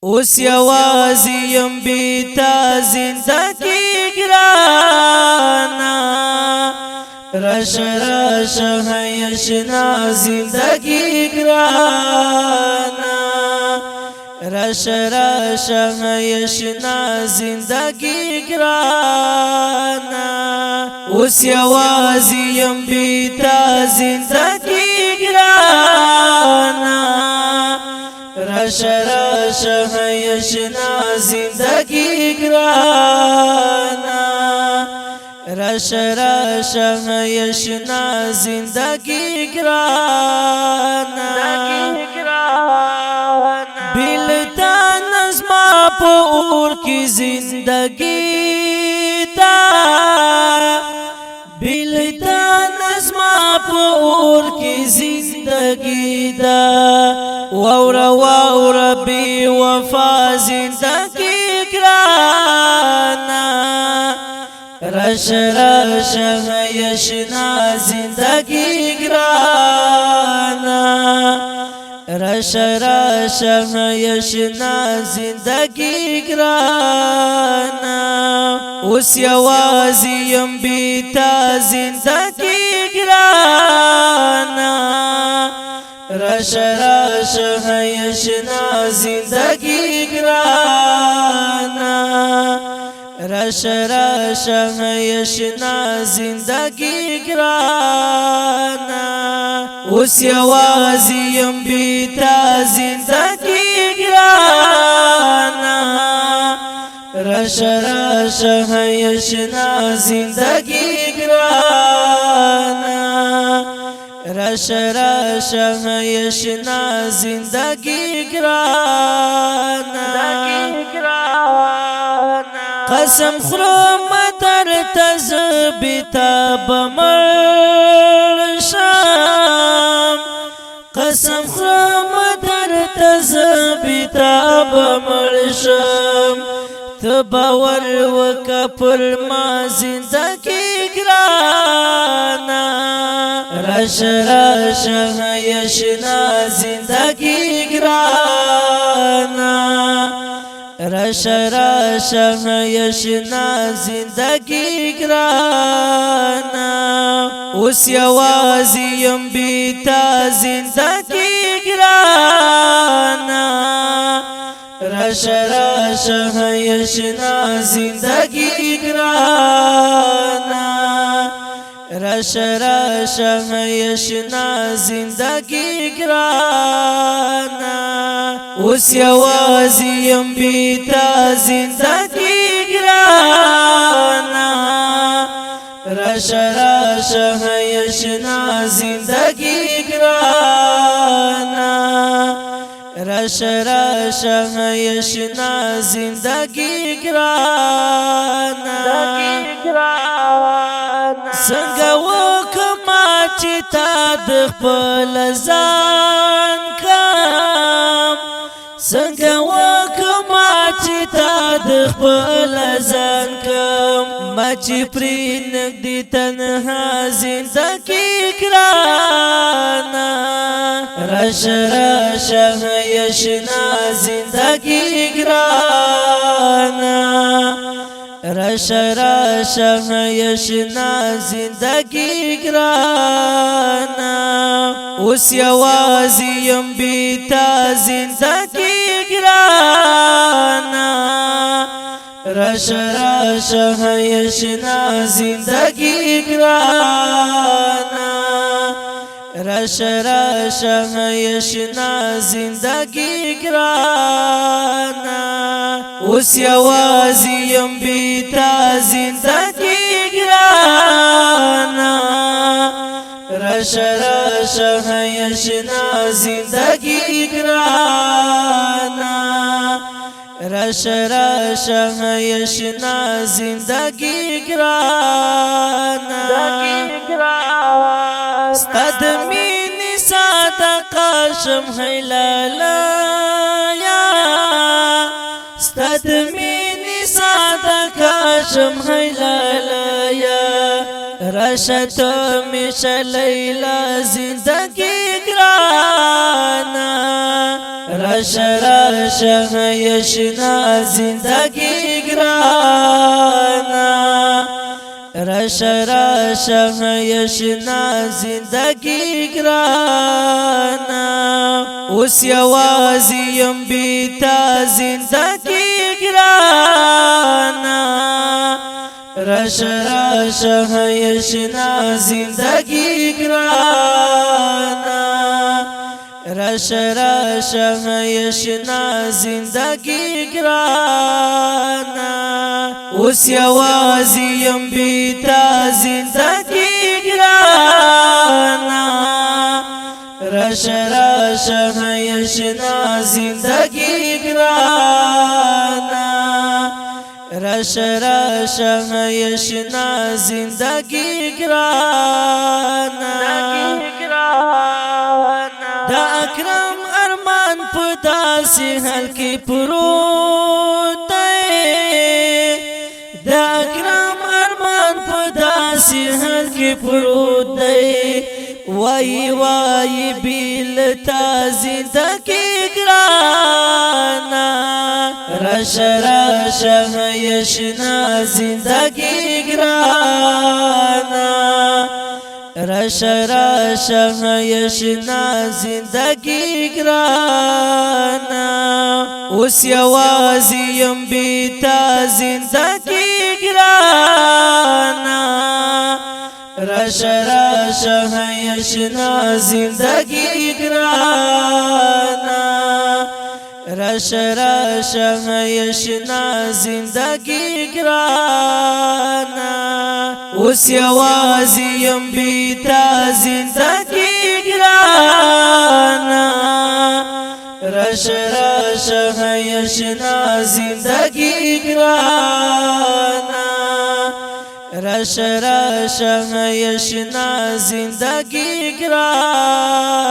اوس یوازې یم بی تا زندگی ګرانا راشه راشه هیشنا زندگی ګرانا راشه راشه هیشنا زندگی ګرانا اوس یوازې یم بی تا زندگی ګرانا راشه راشه هیشنا زندگی ګرانا راشه راشه هیشنا زندگی ګرانا بلتا نظما په اور کی زندگی تا بلتا نظما په اور کی زندگی دا واورا واورا بی وفا زندگی ګرانا راشه راشه هیشنا زندگی ګرانا راشه راشه هیشنا زندگی ګرانا اوس یوازې یم بی تا زندگی ګرانا راشه راشه هیشنا زندگی ګرانا راشه راشه هیشنا زندگی ګرانا اوس یوازې یم بی تا زندگی ګرانا راشه راشه هیشنا زندگی ګرانا راشه راشه هیشنا زندگی ګرانا قسم خورم در تزبیتا بمر شام قسم خورم در تزبیتا بمر شام تباور وکپل ما زندگی ګرانا راشه راشه هیشنا زندگی ګرانا راشه راشه هیشنا زندگی ګرانا اوس یوازې یم بی تا زندگی ګرانا راشه راشه هیشنا زندگی ګرانا راشه راشه هیشنا زندگی ګرانا اوس یوازې یم بی تا زندگی ګرانا راشه راشه هیشنا زندگی ګرانا راشه راشه هیشنا زندگی ګرانا څنګه وکما چې تا د خپل ځان کم څنګه وکما چې تا د خپل ځان کم ما چې پرې نږدې تنها زندگی ګرانا راشه راشه هیشنا زندگی ګرانا راشه راشه هیشنا زندگی ګرانا اوس یوازې یم بی تا زندگی ګرانا راشه راشه هیشنا زندگی ګرانا راشه راشه هیشنا زندگی ګرانا اوس یوازې یم بی تا زندگی ګرانا راشه راشه هیشنا زندگی ګرانا راشه راشه هیشنا زندگی ګرانا ستاد مینې صدقه شم هلالا ستاد مینې صدقه شم هلالا راشه تو میشه لیلا زندگی ګرانا رشه یشنا زندگی گرانا رشه یشنا زندگی گرانا اوس یوازې یم بیتا زندگی گرانا رشه یشنا زندگی گرانا رشه یشنا زندگی گرانا اوس یوازې یم بیتا زندگی گرانا رشه یشنا زندگی گرانا رشه یشنا زندگی گرانا دا اکرم ارمان په داسې حال کې پروت دی دا اکرم ارمان په داسې حال کې پروت دی وای وای بیل تا زندگی گرانا رشه یشنا زندگی گرانا رشه یشنا زندگی گرانا اوس یوازې یم بیتا زندگی گرانا رشه یشنا زندگی گرانا رشه یشنا زندگی گرانا اوس یوازې یم بیتا زندگی گرانا رشه یشنا زندگی گرانا رشه یشنا زندگی گرانا